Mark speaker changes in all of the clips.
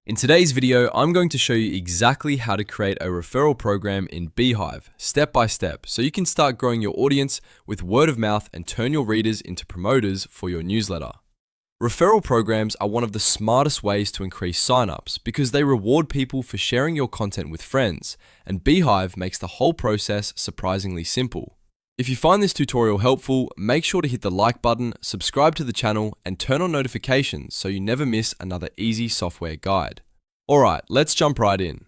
Speaker 1: In today's video, I'm going to show you exactly how to create a referral program in Beehiiv, step by step, so you can start growing your audience with word of mouth and turn your readers into promoters for your newsletter. Referral programs are one of the smartest ways to increase signups because they reward people for sharing your content with friends, and Beehiiv makes the whole process surprisingly simple. If you find this tutorial helpful, make sure to hit the like button, subscribe to the channel, and turn on notifications so you never miss another easy software guide. Alright, let's jump right in.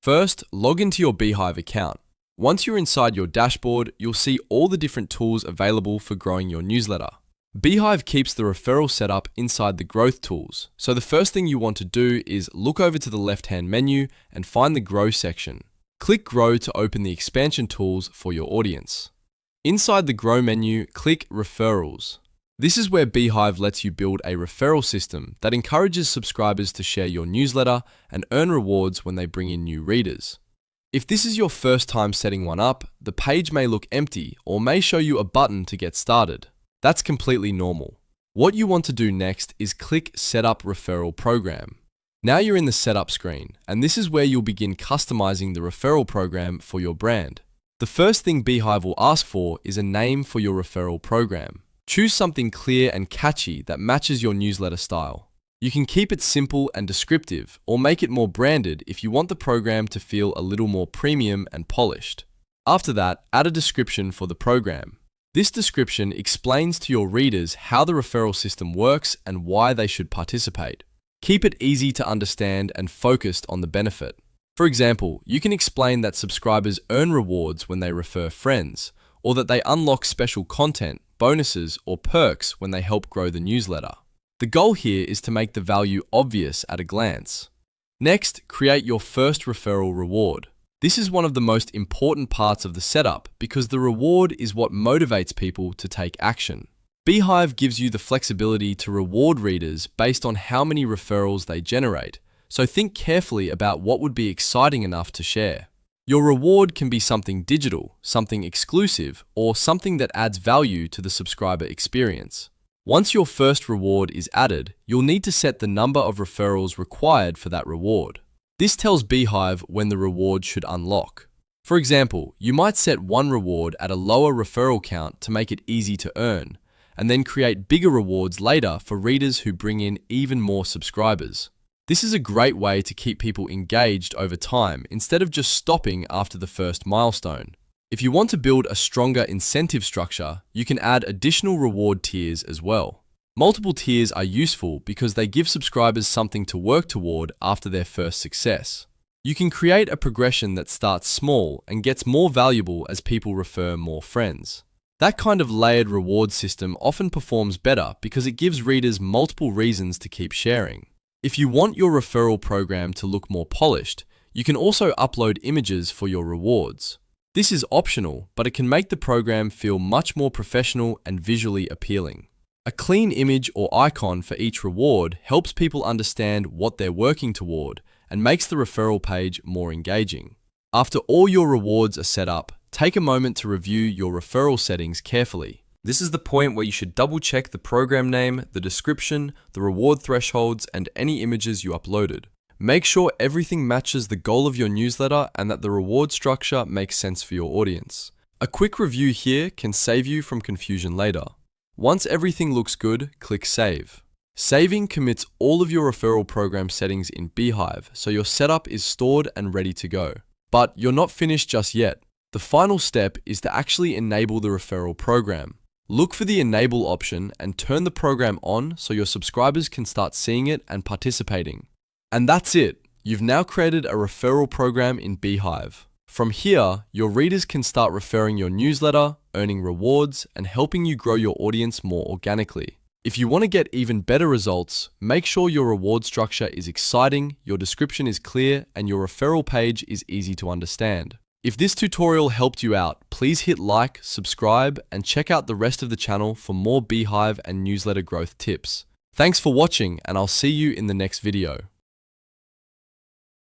Speaker 1: First, log into your Beehiiv account. Once you're inside your dashboard, you'll see all the different tools available for growing your newsletter. Beehiiv keeps the referral setup inside the growth tools, so the first thing you want to do is look over to the left-hand menu and find the Grow section. Click Grow to open the expansion tools for your audience. Inside the Grow menu, click Referrals. This is where Beehiiv lets you build a referral system that encourages subscribers to share your newsletter and earn rewards when they bring in new readers. If this is your first time setting one up, the page may look empty or may show you a button to get started. That's completely normal. What you want to do next is click Set Up Referral Program. Now you're in the setup screen, and this is where you'll begin customizing the referral program for your brand. The first thing Beehiiv will ask for is a name for your referral program. Choose something clear and catchy that matches your newsletter style. You can keep it simple and descriptive, or make it more branded if you want the program to feel a little more premium and polished. After that, add a description for the program. This description explains to your readers how the referral system works and why they should participate. Keep it easy to understand and focused on the benefit. For example, you can explain that subscribers earn rewards when they refer friends, or that they unlock special content, bonuses, or perks when they help grow the newsletter. The goal here is to make the value obvious at a glance. Next, create your first referral reward. This is one of the most important parts of the setup because the reward is what motivates people to take action. Beehiiv gives you the flexibility to reward readers based on how many referrals they generate, so think carefully about what would be exciting enough to share. Your reward can be something digital, something exclusive, or something that adds value to the subscriber experience. Once your first reward is added, you'll need to set the number of referrals required for that reward. This tells Beehiiv when the reward should unlock. For example, you might set one reward at a lower referral count to make it easy to earn, and then create bigger rewards later for readers who bring in even more subscribers. This is a great way to keep people engaged over time instead of just stopping after the first milestone. If you want to build a stronger incentive structure, you can add additional reward tiers as well. Multiple tiers are useful because they give subscribers something to work toward after their first success. You can create a progression that starts small and gets more valuable as people refer more friends. That kind of layered reward system often performs better because it gives readers multiple reasons to keep sharing. If you want your referral program to look more polished, you can also upload images for your rewards. This is optional, but it can make the program feel much more professional and visually appealing. A clean image or icon for each reward helps people understand what they're working toward and makes the referral page more engaging. After all your rewards are set up, take a moment to review your referral settings carefully. This is the point where you should double check the program name, the description, the reward thresholds, and any images you uploaded. Make sure everything matches the goal of your newsletter and that the reward structure makes sense for your audience. A quick review here can save you from confusion later. Once everything looks good, click Save. Saving commits all of your referral program settings in Beehiiv, so your setup is stored and ready to go. But you're not finished just yet. The final step is to actually enable the referral program. Look for the Enable option and turn the program on so your subscribers can start seeing it and participating. And that's it. You've now created a referral program in Beehiiv. From here, your readers can start referring your newsletter, earning rewards, and helping you grow your audience more organically. If you want to get even better results, make sure your reward structure is exciting, your description is clear, and your referral page is easy to understand. If this tutorial helped you out, please hit like, subscribe, and check out the rest of the channel for more Beehiiv and newsletter growth tips. Thanks for watching, and I'll see you in the next video.